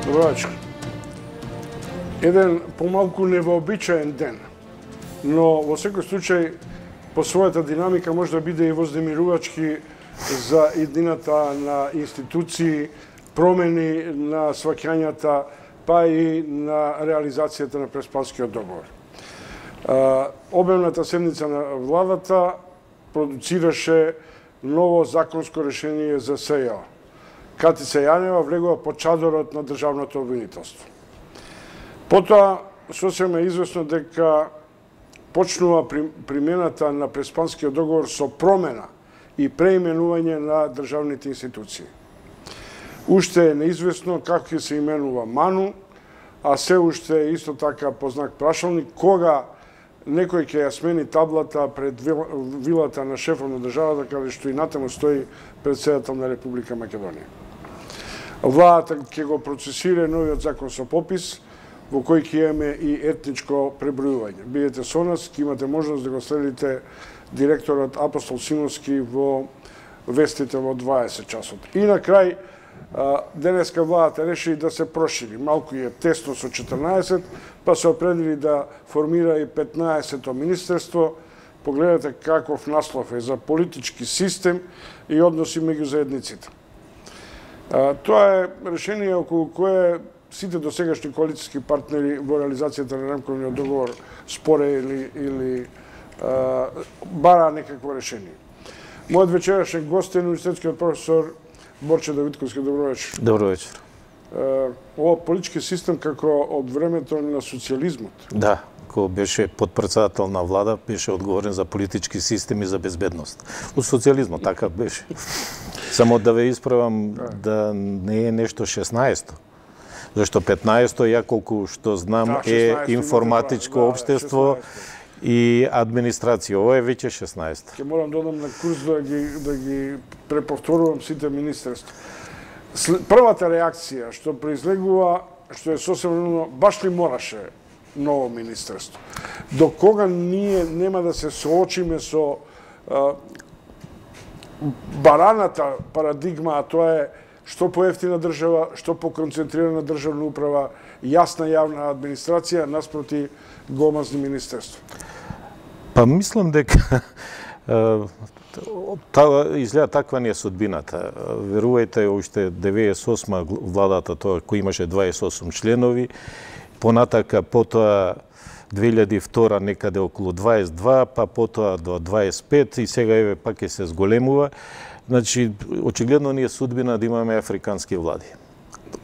Добровачка. Еден помалку невообичаен ден, но во секој случај по својата динамика може да биде и вознемирувачки за иднината на институции, промени на сваќањата, па и на реализацијата на Преспанскиот договор. Обемната седница на владата продуцираше ново законско решение за СЈО. Катица Јанева влегува под чадорот на државното обвинителство. Потоа, сосема е известно дека почнува примената на Преспанскиот договор со промена и преименување на државните институции. Уште е неизвестно како ќе се именува МАНУ, а се уште е исто така по знак прашалник кога некој ќе ја смени таблата пред вилата на шефот на државата, каде што и натаму стои председател на Република Македонија. Владата ќе го процесира новиот закон со попис, во кој ќе имаме и етничко пребројување. Бидете со нас, ќе имате можност да го следите директорот Апостол Симовски во вестите во 20 часот. И на крај, денеска владата реши да се прошири. Малку е тесно со 14, па се определи да формира и 15-то министерство. Погледате каков наслов е за политички систем и односи меѓу заедниците. Тоа е решение околу кое сите досегашни коалицијски партнери во реализацијата на рамковниот договор споре или бара некакво решение. Мојот вечерашен гост е универзитетскиот професор Борче Давидковски. Добро вечер. Добро вечер. Ова политички систем како од времето на социјализмот. Да, кој беше подпредседател на влада, беше одговорен за политички системи за безбедност. У социјализмот така беше. Само да ве исправам да не е нешто 16-то. Зашто 15-то, ја колку што знам, е информатичко општество и администрација. Ова е веќе 16. Ќе морам да одам на курс да ги преповторувам сите министерства. Првата реакција што произлегува, што е сосема баш ли мораше ново министерство? До кога ние нема да се соочиме со бараната парадигма, а тоа е што поевтина држава, што поконцентрирана државна управа, јасна јавна администрација наспроти гомазни министерства? Па мислам дека изгледа таква ни е судбината. Верувајте, уште 98 владата, тоа кој имаше 28 членови, понатака потоа 2002 некаде околу 22, па потоа до 25 и сега еве пак ќе се зголемува. Значи, очигледно ни е судбина да имаме африкански влади.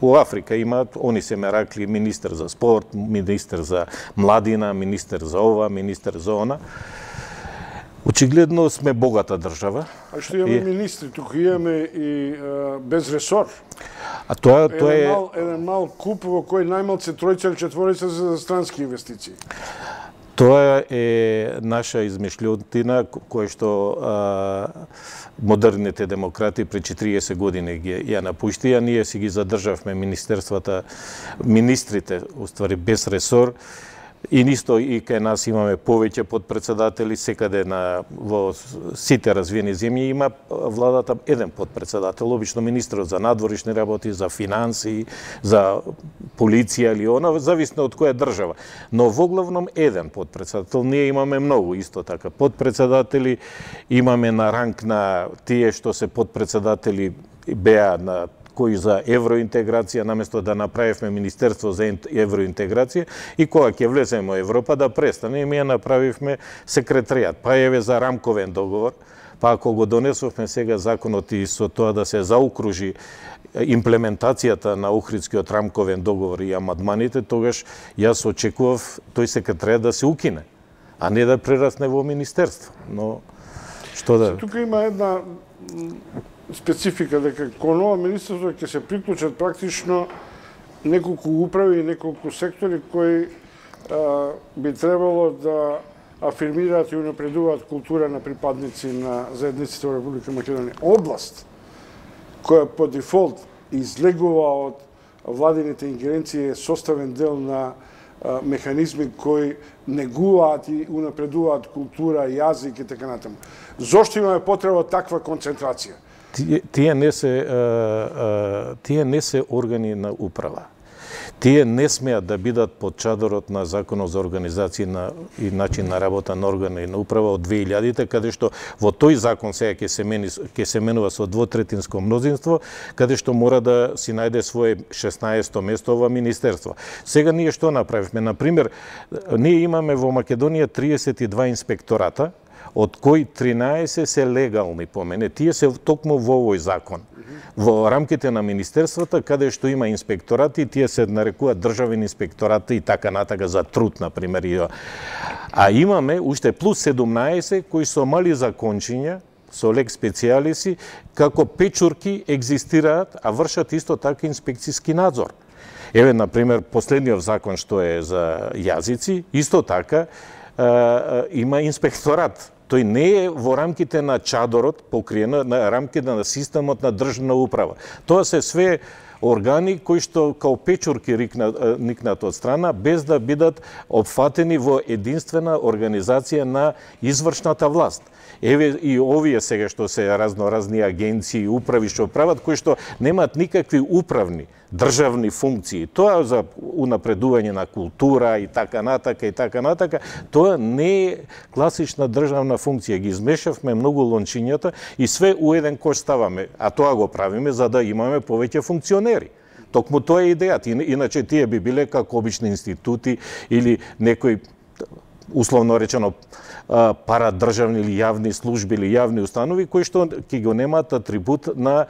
У Африка има, они се меракли, министер за спорт, министер за младина, министер за ова, министер за она. Очигледно сме богата држава. А што имаме министри, тука имаме и без ресор. А тоа е еден мал куп во кој најмалце тројца или четворица за странски инвестиции. Тоа е наша измишлјотина која што модерните демократи пред 40 години ја напуштија. Ние си ги задржавме министерствата, министрите, уствари без ресор. И нисто и кај нас имаме повеќе подпредседатели, секаде во сите развиени земји има владата еден подпредседател, обично министерот за надворишни работи, за финансии, за полиција или она, зависно од која држава. Но во главном еден подпредседател. Ние имаме многу исто така подпредседатели, имаме на ранг на тие што се подпредседатели беа на кои за евроинтеграција, наместо да направивме Министерство за евроинтеграција и кога ќе влеземе во Европа да престане, ми ја направивме секретаријат. Па еве за рамковен договор, па ако го донесовме сега законот и со тоа да се заукружи имплементацијата на Охридскиот рамковен договор и амандманите, тогаш јас очекував тој секретаријат да се укине, а не да прерасне во министерство. Но што да... Тука има една специфика дека кон ова министерство ќе се приклучат практично неколку управи и неколку сектори кои би требало да афирмираат и унапредуваат култура на припадници на заедниците во Република Македонија. Област која по дефолт излегува од владините ингеренции е составен дел на механизми кои негуваат и унапредуваат култура, јазик и така натаму. Зошто имаме потреба таква концентрација? Тие не се органи на управа. Тие не смеат да бидат под чадорот на Законот за организација и начин на работа на органи на управа од 2000-те, каде што во тој закон сега ќе се менува со двотретинско мнозинство, каде што мора да си најде свое 16-то место ова министерство. Сега ние што направивме? Например, ние имаме во Македонија 32 инспектората, од кои 13 се легални по мене. Тие се токму во овој закон. Во рамките на министерствата, каде што има инспекторати, тие се нарекуваат државни инспекторати и така натака за труд, например. А имаме уште плюс 17 кои со мали закончиња, со лек специјалиси, како печурки екзистираат, а вршат исто така инспекцијски надзор. Еве, например, последниот закон што е за јазици, исто така има инспекторат. Тој не е во рамките на чадорот, покриено на рамките на системот на државна управа. Тоа се све органи кои што као печурки никнат од страна, без да бидат опфатени во единствена организација на извршната власт. Еве и овие сега што се разноразни агенции и управи што прават, кои што немаат никакви управни државни функции. Тоа за унапредување на култура и така натака, тоа не е класична државна функција. Ги измешавме многу лончињата и све у еден кош ставаме, а тоа го правиме за да имаме повеќе функционери. Токму тоа е идејата. Иначе тие би биле како обични институти или некои, условно речено, парадржавни или јавни служби или јавни установи кои што ќе го немаат атрибут на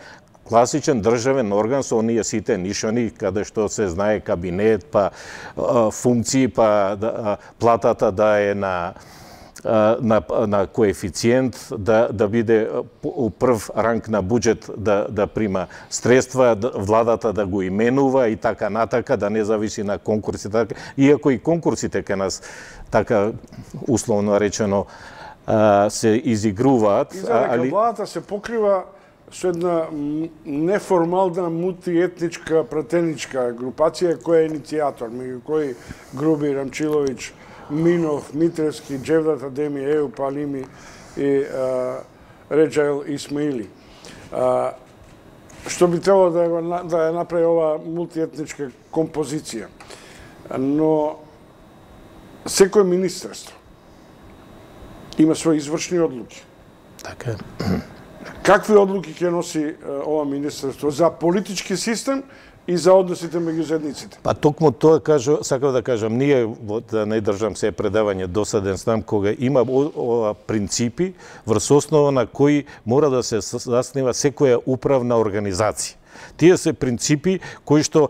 класичен државен орган со оние сите нишани, каде што се знае кабинет, па функции, па платата да е на коефициент, да биде у прв ранг на буџет да прима средства, владата да го именува и така натака, да не зависи на конкурсите. Иако и конкурсите кај нас, така условно речено, се изигруваат. И за владата се покрива со една неформална мултиетничка пратеничка групација која е иницијатор, меѓу кои Груби, Рамчиловиќ, Минов, Митревски, Джевдат Адеми, Ејуп Алими и Реджаил Исмаили. Што би требало да ја направи ова мултиетничка композиција. Но секој министерство има своји извршни одлуки. Така е. Какви одлуки ќе носи ова министерство за политички систем и за односите меѓу заедниците? Па токму тоа сакав да кажам, ние да не држам се предавање досаден знам кога има принципи врз основа на кои мора да се заснива секоја управна организација. Тие се принципи кои што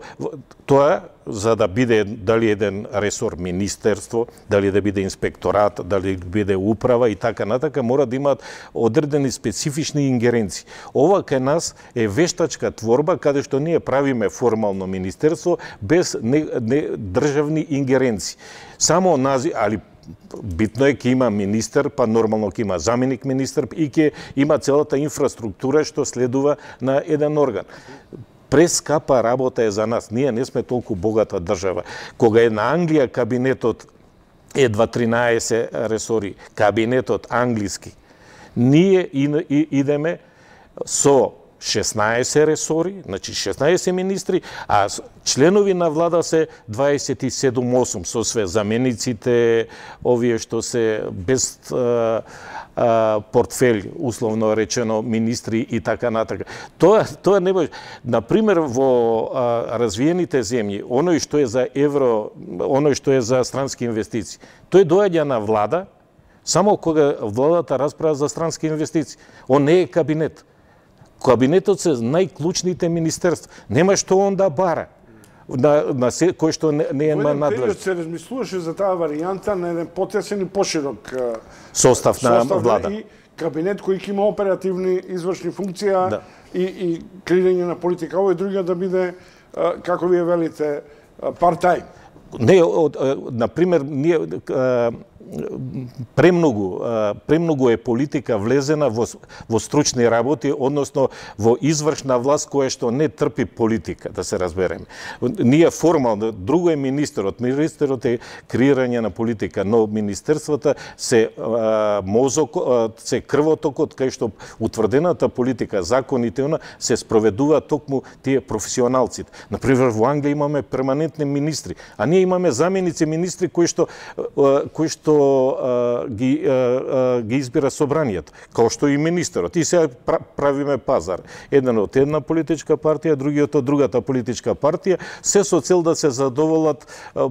тоа за да биде дали еден ресор министерство, дали да биде инспекторат, дали да биде управа и така натака, мора да имаат одредени специфични ингеренции. Ова кај нас е вештачка творба каде што ние правиме формално министерство без државни ингеренции. Само нази, али битно е ќе има министер, па нормално ќе има заменик министер и ќе има целата инфраструктура што следува на еден орган. Прескапа работа е за нас. Ние не сме толку богата држава. Кога е на Англија кабинетот едва 13 ресори, кабинетот англиски, ние идеме со 16 ресори, значи 16 министри, а членови на влада се 27-8 со све замениците, овие што се без портфелј, условно речено, министри и така натака. Тоа не може. Например, во развиените земји, оној што е за евро, оној што е за странски инвестиции, тој доаѓа на влада само кога владата расправа за странски инвестиции. Он не е кабинет. Кабинетот се најклучните министерства. Нема што он да бара. Кој што не е надлежен. Во еден период се размислуваше за таа варијанта на еден потесен и поширок состав на влада. И кабинет кој ќе има оперативни извршни функции и креирање на политика. Овој другиот да биде, како вие велите, part-time. Не, например, ние премногу е политика влезена во стручни работи, односно во извршна власт која што не трпи политика, да се разбереме. Ние формално, друго е министерот е креирање на политика, но министерствата се се крвотокот кај што утврдената политика, законите се спроведува токму тие професионалците. Например, во Англија имаме перманентни министри, а ние имаме заменици министри кои што ги избира собранието, како што и министерот. И сега правиме пазар. Еден од една политичка партија, другиот од другата политичка партија, се со цел да се задоволат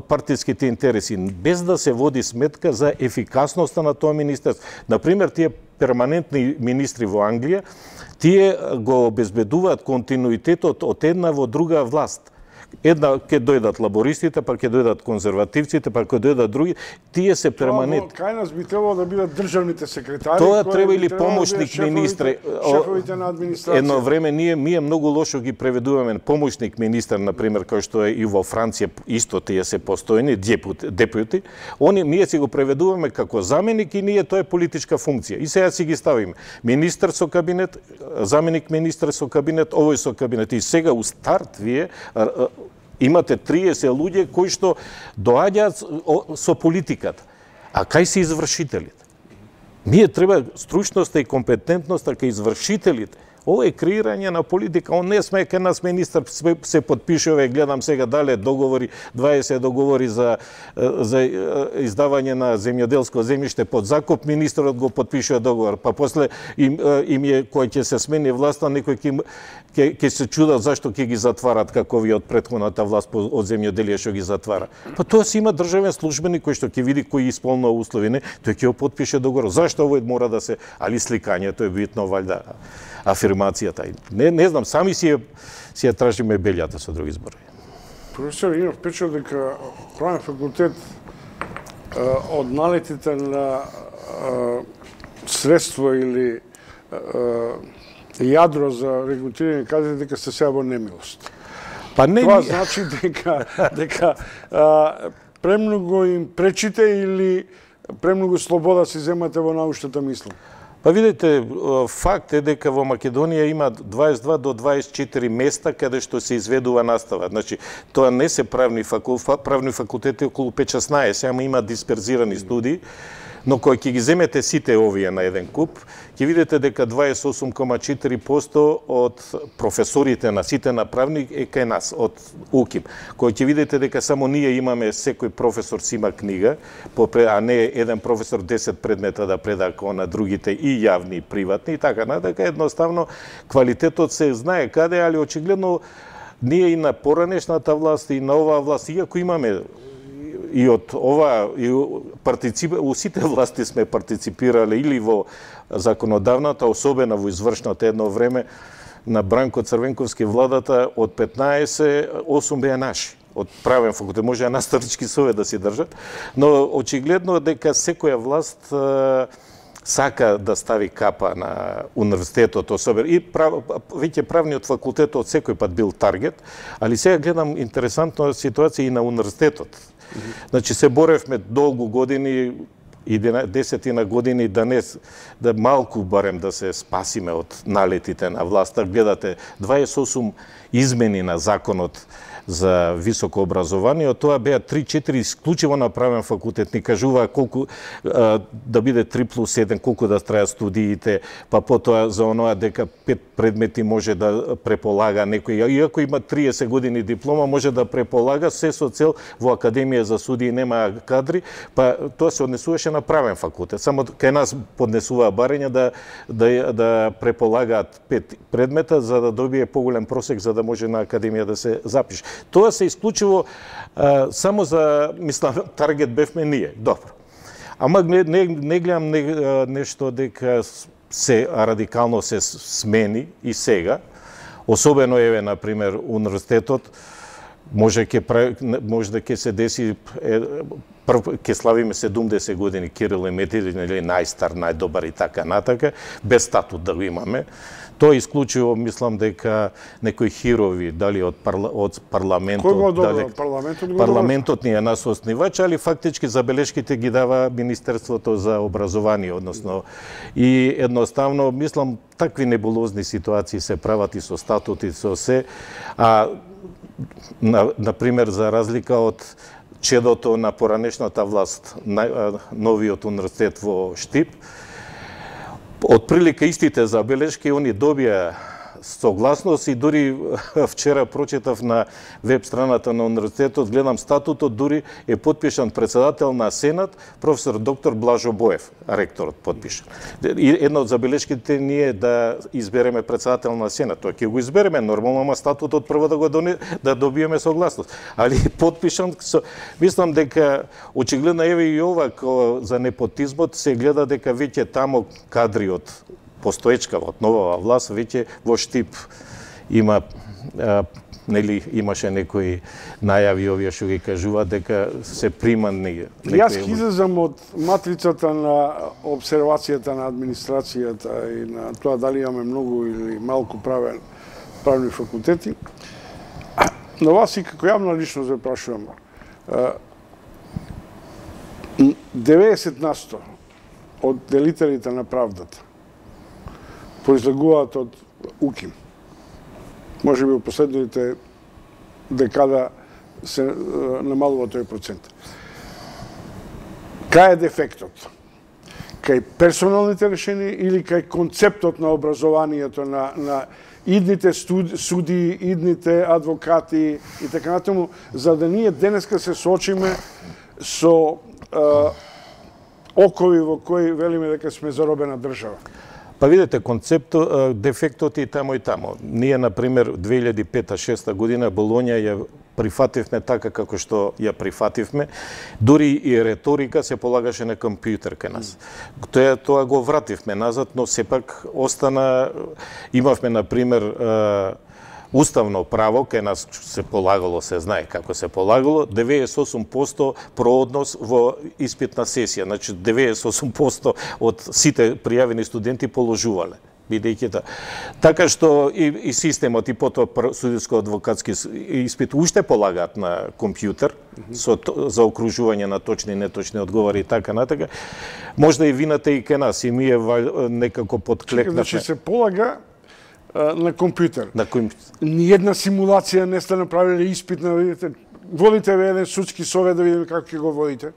партиските интереси, без да се води сметка за ефикасноста на тоа министерство. Например, тие перманентни министри во Англија, тие го обезбедуваат континуитетот од една во друга власт. Една ќе дојдат лабористите, па ќе дојдат конзервативците, па ќе дојдат други, тие се перманентни. Кај нас би требало да бидат државните секретари, тоа треба или помошник министри. Шефовите на администрација. Едно време ние многу лошо ги преведуваме помошник министар, например, кој што е и во Франција, исто тие се постојни депути. Ние си го преведуваме како заменик и ние тоа е политичка функција. И сега си ги ставиме министар со кабинет, заменик министар со кабинет, овој со кабинет. И сега у старт вие имате 30 луѓе кои што доаѓаат со политиката. А кај се извршителите? Ние треба стручноста и компетентноста кај извршителите. Ова е креирање на политика. Он не сме кај нас министар се подпишува, гледам сега дале договори, 20 договори за издавање на земјоделско земјиште под закуп, министерот го подпишува договор, па после им е кој ќе се смени власта, некој ќе се чудат зашто ќе ги затварат како ви од претходната власт од земјоделие што ги затвара. Па тоа си има државен службеник кој што ќе види кој исполнува услови, не, тој ќе го подпише договор. Зашто овој мора да се, али сликањето е битно валјда, афирмацијата. Не знам, сами си ја тражиме белјата со други зборови. Професор, имам впечат дека правен факултет од налетите на средство или јадро за регрутирање кадри дека се сега во немилост. Па не, тоа значи дека премногу им пречите или премногу слобода си земате во научната мисла? Па видите, факт е дека во Македонија има 22 до 24 места каде што се изведува настава. Значи, тоа не се правни факултети околу 5-16, ама има дисперзирани студии, но кој ќе ги земете сите овие на еден куп, ќе видите дека 28,4% од професорите на сите направни е кај нас, од УКИМ. Кој ќе видите дека само ние имаме, секој професор си има книга, а не еден професор 10 предмета да преда како на другите и јавни и приватни и така натака. Едноставно, квалитетот се знае каде, али очигледно ние и на поранешната власт и на оваа власт, иако имаме и од ова, у сите власти сме партиципирале или во законодавната, особено во извршната едно време, на Бранко Црвенковски владата, од 15, 8 беа наши. Од правен факултет, може наставнички совет да си држат, но очигледно дека секоја власт сака да стави капа на универзитетот, особено и веќе правниот факултет од секој пат бил таргет, али сега гледам интересантна ситуација и на универзитетот. Значи се боревме долго години, и 10 години да малку барем да се спасиме од налетите на власта. Гледате 28 измени на законот за високо образование, од тоа беа 3-4 исклучиво на правен факултет, ни кажуваа колку да биде 3+1, колку да трајат студиите, па потоа за оноа дека 5 предмети може да преполага некој, иако има 30 години диплома, може да преполага, се со цел во Академија за судии нема кадри, па тоа се однесуваше на правен факултет. Само кај нас поднесуваа барања да преполагаат 5 предмета за да добие поголем просек за да може на Академија да се запише. Тоа се исклучиво само за, мислам, таргет бевме ние. Добро. Ама не гледам нешто дека се радикално се смени и сега. Особено, например, универзитетот, може да ќе се деси прв ќе славиме 70 години Кирил и Методий, нели најстар, најдобар и така натака, без статут да го имаме. Тоа исклучиво мислам дека некои хирови, дали од парламентот, Кој го дали парламентот ни е нас основач, али фактички забелешките ги дава Министерството за образование, односно и едноставно мислам такви небулозни ситуации се прават и со статут и со се, а на пример за разлика од чедото на поранешната власт, новиот универзитет во Штип, од прилика истите забелешки, они добија согласност и дури вчера прочитав на веб страната на универзитетот, гледам статутот, дури е подпишан председател на Сенат, професор доктор Блажо Боев, ректорот подпишан. И една од забелешките ни е да избереме председател на Сенат. Тоа ќе го избереме нормално, ама статутот прво да добиеме согласност. Али подпишан, мислам дека очигледно еве и ова за непотизмот се гледа дека веќе тамо кадри од постоечка од новава власт веќе во Штип има нели имаше некои најави овие што ги кажуваат дека се примани. Јас излезам од матрицата на обсервацијата на администрацијата и на тоа дали имаме многу или малку правни факултети. На вас и како јавна личност ве прашувам. 90% од делителите на правдата произлегуваат од УКИМ. Може би во последните декада се намалува тој процент. Кај е дефектот? Кај персоналните решенија или кај концептот на образованието на идните судии, идните адвокати и така натаму, за да ние денеска се соочиме со окови во кои велиме дека сме заробена држава? Па видите, концептот, дефектот и тамо. Ние, например, 2005-2006 година Болонја ја прифативме така како што ја прифативме, дури и реторика се полагаше на компјутер кај нас. Тоа го вративме назад, но сепак остана, имавме, например, уставно право, кај нас се полагало, се знае како се полагало, 98% прооднос во испитна сесија. Значи, 98% од сите пријавени студенти положувале. Бидејќи така што и системот и потоа судиско-адвокатски испит уште полагаат на компјутер со заокружување на точни и неточни одговори и така натака. Можда и вината и кај нас и ние некако подклекнавме. Значи се полага на компјутер. Ниједна симулација не сте направиле испит на видите. Водите ве еден судски совет да видиме како ќе го водите.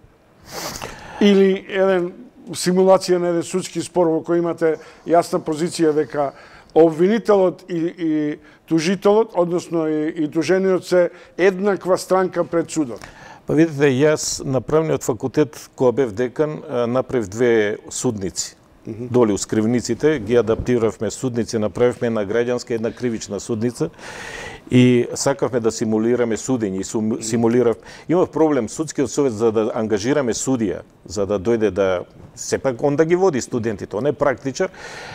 Или еден симулација на еден судски спор во кој имате јасна позиција дека обвинителот и тужителот, односно и тужениот се еднаква странка пред судот. Па видите, јас на правниот факултет кога бев декан направив две судници. Доле у скривниците ги адаптиравме судници, направивме една граѓанска и една кривична судница и сакавме да симулираме судење и симулиравме. Имав проблем судскиот совет за да ангажираме судија, за да дојде да сепак он да ги води студентите, он е практичар.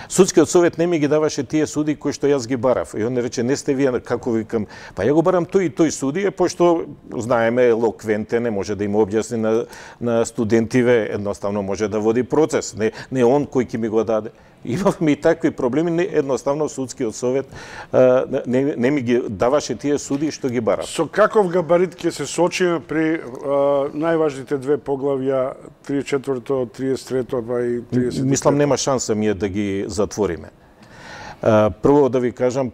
Судскиот совет не ми ги даваше тие суди кои што јас ги барав. И он рече не сте вие како викам, па ја го барам тој и тој судија, пошто знаеме елоквентен, не може да им објасни на студентиве, едноставно може да води процес, не он кој ќе ми го даде. Имавме и такви проблеми, едноставно судскиот совет не ми ги даваше тие суди што ги барав. Со каков габарит ќе се соочиме при најважните две поглавја, 34-то, 33-то, па и 35-то? Мислам, нема шанса ние да ги затвориме. Прво да ви кажам,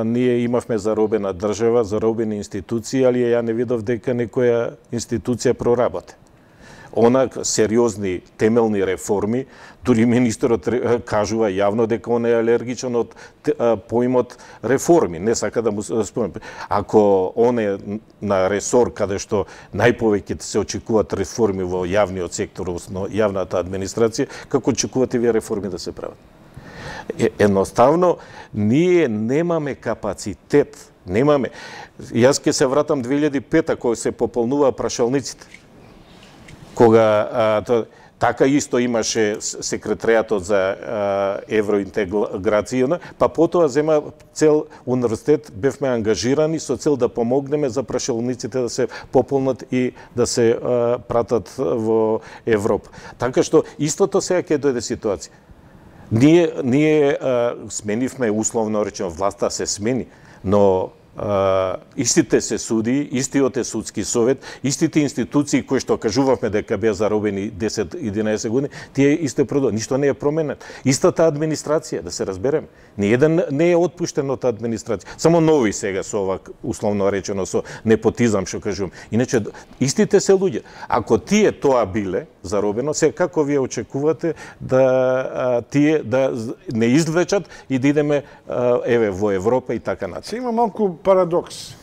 ние имавме заробена држава, заробени институции, али ја не видов дека некоја институција проработи. Сериозни темелни реформи, дури министерот кажува јавно дека он е алергичен од поимот реформи, не сака да му спомне. Ако он е на ресор каде што најповеќе се очекуваат реформи во јавниот сектор, односно јавната администрација, како очекувате вие реформи да се прават? Едноставно, ние немаме капацитет, немаме. Јас ќе се вратам 2005-та, кога се пополнуваа прашалниците. Кога Така исто имаше секретаријатот за евроинтеграција, па потоа зема цел универзитет, бевме ангажирани со цел да помогнеме за прашалниците да се пополнат и да се пратат во Европа. Така што истото сега ќе дојде ситуација. Ние сменивме, условно речено, власта се смени, но истите се суди, истиот е судски совет, истите институции кои што кажувавме дека беа заробени 10-11 години, тие исто продолжуваат. Ништо не е променет. Истата администрација, да се разбереме. Ниеден не е отпуштен од администрација. Само нови сега со ова, условно речено, со непотизам, што кажувам. Иначе, истите се луѓе. Ако тие тоа биле заробено, сега како вие очекувате да тие да не извлечат и да идеме во Европа и така натаму? Се има малку парадокс.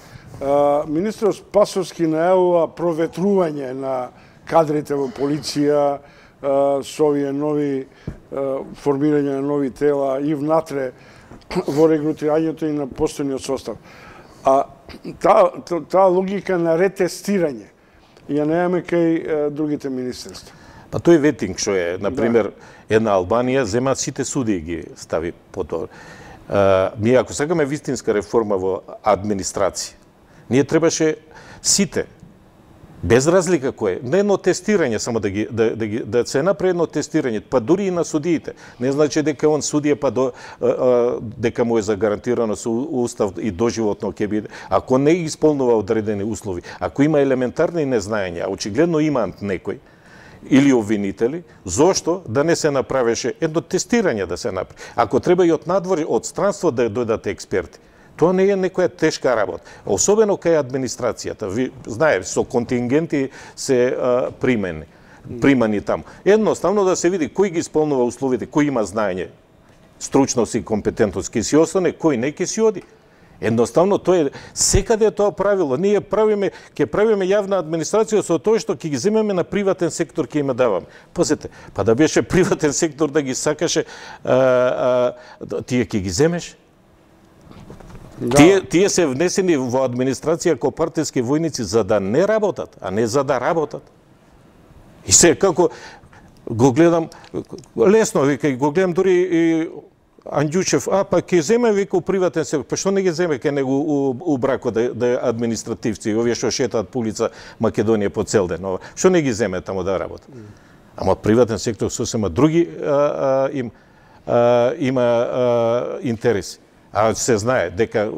Министерот Спасовски најавува проветрување на кадрите во полиција со овие нови формирање на нови тела и внатре во регрутирањето и на постојниот состав. А таа логика на ретестирање ја немаме кај другите министерства. Па тој ветинг што е, например, една Албанија зема сите судии ги стави по тоа. Ние ако сакаме вистинска реформа во администрација, ние требаше сите, без разлика кој, не едно тестирање само да се направи едно тестирање, па дури и на судиите. Не значи дека он судија па дека му е загарантирано со устав и доживотно ќе биде. Ако не исполнува одредени услови, ако има елементарни незнаења, а очигледно имаат некој или обвинители, зошто да не се направеше едно тестирање да се направи? Ако треба и од надвор, од странство да дојдат експерти. Тоа не е некоја тешка работа. Особено кај администрацијата. Ви знае, со контингенти се примани таму. Едноставно да се види кој ги исполнува условите, кој има знаење, стручност и компетентност, ќе си остане, кој не ќе си оди. Едноставно тоа е секаде е тоа правило. Ние ќе правиме јавна администрација со тоа што ќе ги земеме на приватен сектор, ќе им даваме. Пазете, па да беше приватен сектор да ги сакаше, тие ќе ги земеш. Да. Тие се внесени во администрација како партиски војници за да не работат, а не за да работат. И се како го гледам лесно, вика, го гледам дури и Анѓучев, па ќе земе вика у приватен сектор, па што не ги земе ке него у брако да административци, овие што шетаат по улица Македонија по цел ден, што не ги земе таму да работат. Ама приватен сектор сосема други има интереси. А се знае дека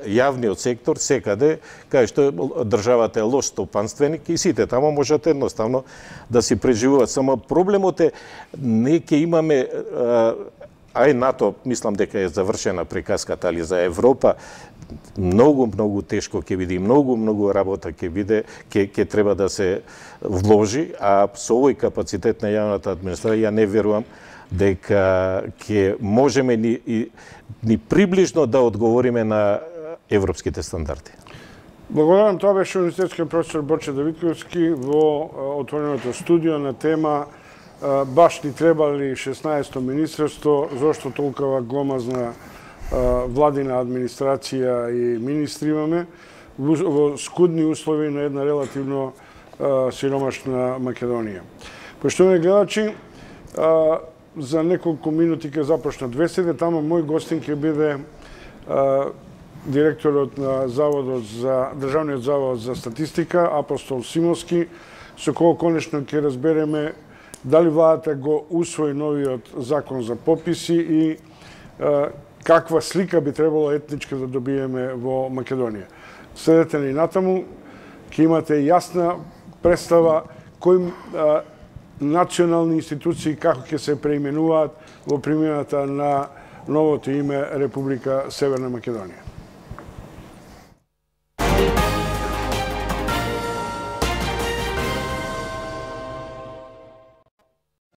јавниот сектор секаде, кај што државата е лош стопанственик и сите тамо можат едноставно да си преживуваат. Само проблемот е, не ќе имаме, ај НАТО, мислам дека е завршена приказката, али за Европа, многу тешко ќе биде и многу работа ќе биде, ќе треба да се вложи, а со овој капацитет на јавната администрација ја не верувам дека ќе можеме ни приближно да одговориме на европските стандарди. Благодарам, тоа беше универзитетскиот професор Борче Давидковски во отвореното студио на тема баш ни треба ли 16-то министерство, зошто толкова гломазна владина администрација и министри имаме во скудни услови на една релативно сиромашна Македонија. Поштовани гледачи, за неколку минути ќе започна 200, тама мој гостин ќе биде директорот на Државниот завод за статистика, Апостол Симовски, со кој конечно ќе разбереме дали владата го усвои новиот закон за пописи и каква слика би требало етничка да добиеме во Македонија. Следете ни натаму, ќе имате јасна представа кои национални институции како ќе се преименуваат во примената на новото име Република Северна Македонија.